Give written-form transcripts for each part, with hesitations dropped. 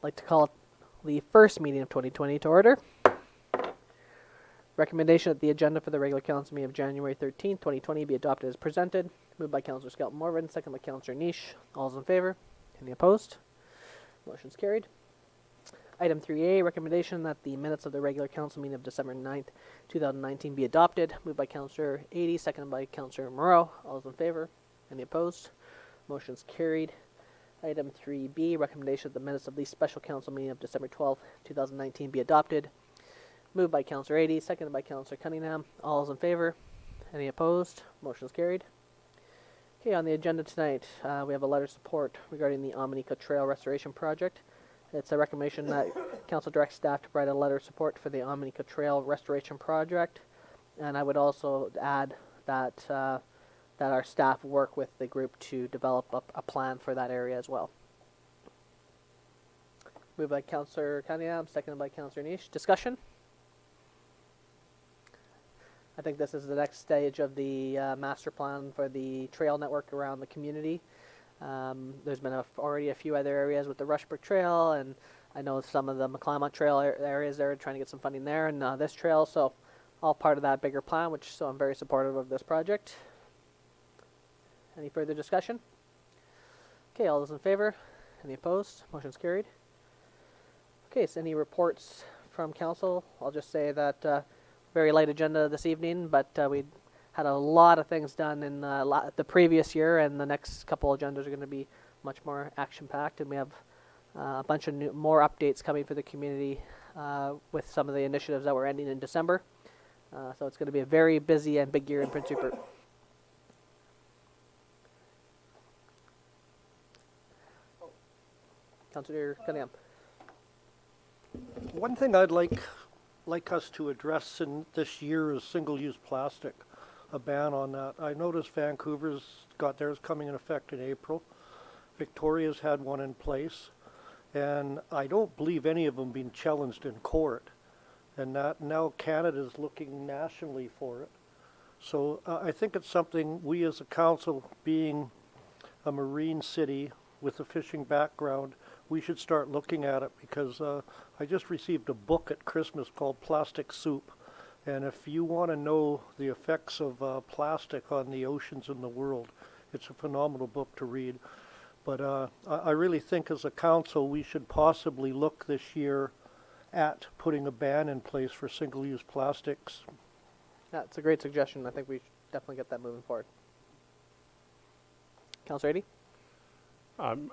like to call the first meeting of 2020 to order. Recommendation that the agenda for the regular council meeting of January 13th, 2020 be adopted as presented. Moved by Councillor Skelton Morvan, second by Councillor Niche. All those in favor? Any opposed? Motion's carried. Item 3A, recommendation that the minutes of the regular council meeting of December 9th, 2019 be adopted. Moved by Councillor 80, seconded by Councillor Moreau. All those in favor? Any opposed? Motion's carried. Item 3B, recommendation that the minutes of the special council meeting of December 12th, 2019 be adopted. Moved by Councillor 80, seconded by Councillor Cunningham. All those in favor? Any opposed? Motion's carried. Okay, on the agenda tonight, we have a letter of support regarding the Omni Trail Restoration Project. It's a recommendation that Council directs staff to provide a letter of support for the Omni Trail Restoration Project. And I would also add that that our staff work with the group to develop a plan for that area as well. Moved by Councillor Cunningham, seconded by Councillor Niche. Discussion? I think this is the next stage of the master plan for the trail network around the community. There's been already a few other areas with the Rushbrook Trail, and I know some of the McClymont Trail areas they're trying to get some funding there, and this trail, so all part of that bigger plan, so I'm very supportive of this project. Any further discussion? Okay, all those in favor? Any opposed? Motion's carried. Okay, so any reports from council? I'll just say that very light agenda this evening, but we had a lot of things done in the previous year, and the next couple agendas are going to be much more action-packed, and we have a bunch of more updates coming for the community with some of the initiatives that were ending in December. So it's going to be a very busy and big year in Prince Rupert. Councillor Cunningham. One thing I'd like us to address in this year is single-use plastic, a ban on that. I noticed Vancouver's got theirs coming in effect in April. Victoria's had one in place, and I don't believe any of them been challenged in court. And that now Canada's looking nationally for it. So I think it's something we as a council, being a marine city with a fishing background, we should start looking at it, because I just received a book at Christmas called Plastic Soup. And if you want to know the effects of plastic on the oceans and the world, it's a phenomenal book to read. But I really think as a council we should possibly look this year at putting a ban in place for single-use plastics. That's a great suggestion. I think we should definitely get that moving forward. Councillor 80?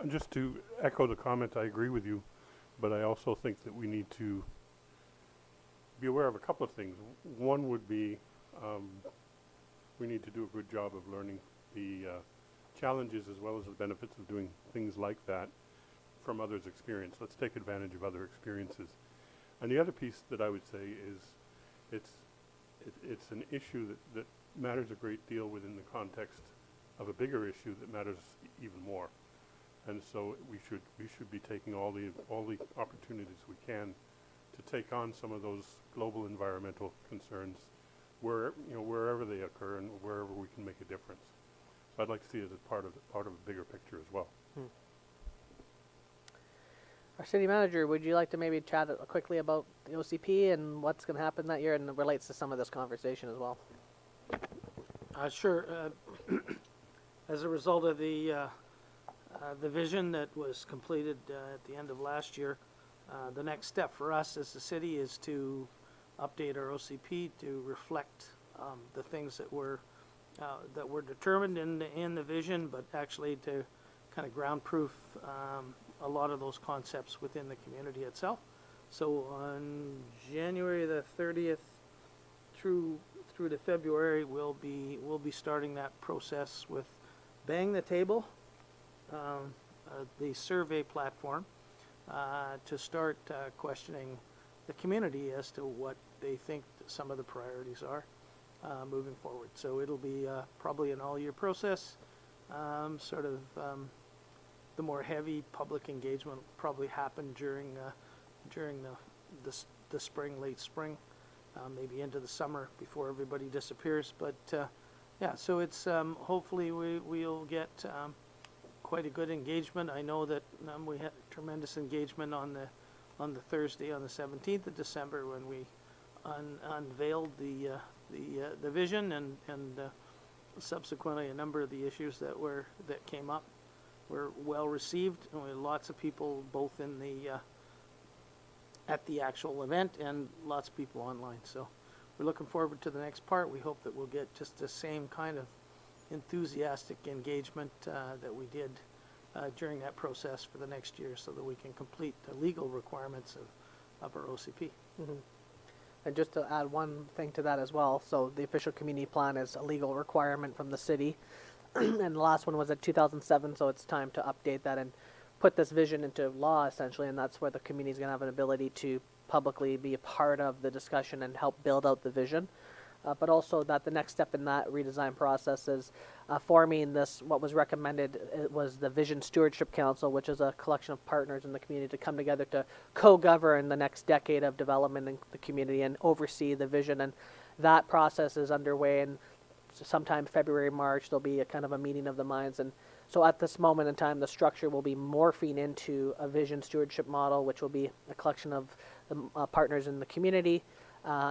Just to echo the comment, I agree with you, but I also think that we need to be aware of a couple of things. One would be we need to do a good job of learning the challenges as well as the benefits of doing things like that from others' experience. Let's take advantage of other experiences. And the other piece that I would say is it's an issue that matters a great deal within the context of a bigger issue that matters even more. And so we should be taking all the opportunities we can to take on some of those global environmental concerns wherever they occur and wherever we can make a difference. So I'd like to see it as part of a bigger picture as well. Our city manager, would you like to maybe chat quickly about the OCP and what's going to happen that year, and it relates to some of this conversation as well? Sure. As a result of the vision that was completed at the end of last year, the next step for us as a city is to update our OCP to reflect the things that were determined in the vision, but actually to kind of ground proof a lot of those concepts within the community itself. So on January the 30th through to February, we'll be starting that process with Bang the Table, the survey platform, to start questioning the community as to what they think some of the priorities are moving forward. So it'll be probably an all-year process. The more heavy public engagement will probably happen during the spring, late spring, maybe into the summer before everybody disappears. But yeah, so it's hopefully we'll get quite a good engagement. I know that we had tremendous engagement on the Thursday, on the 17th of December, when we unveiled the vision, and subsequently a number of the issues that came up were well received, and we had lots of people both in at the actual event and lots of people online. So we're looking forward to the next part. We hope that we'll get just the same kind of enthusiastic engagement that we did during that process for the next year, so that we can complete the legal requirements of our OCP. And just to add one thing to that as well, so the official community plan is a legal requirement from the city, and the last one was at 2007, so it's time to update that and put this vision into law, essentially, and that's where the community is going to have an ability to publicly be a part of the discussion and help build out the vision. But also that the next step in that redesign process is forming this, what was recommended, it was the Vision Stewardship Council, which is a collection of partners in the community to come together to co-govern the next decade of development in the community and oversee the vision. And that process is underway, and sometime February, March, there'll be a kind of a meeting of the minds. And so at this moment in time, the structure will be morphing into a vision stewardship model, which will be a collection of the partners in the community.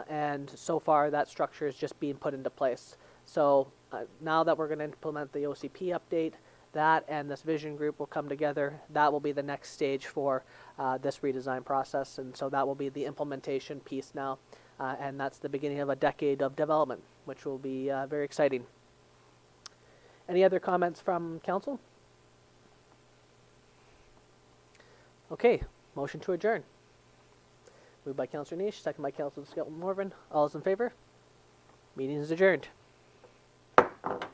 And so far, that structure is just being put into place. So now that we're going to implement the OCP update, that and this vision group will come together. That will be the next stage for this redesign process. And so that will be the implementation piece now. And that's the beginning of a decade of development, which will be very exciting. Any other comments from council? Okay, motion to adjourn. Moved by Councillor Niche, second by Councillor Skelton Morvan. All those in favor? Meeting is adjourned.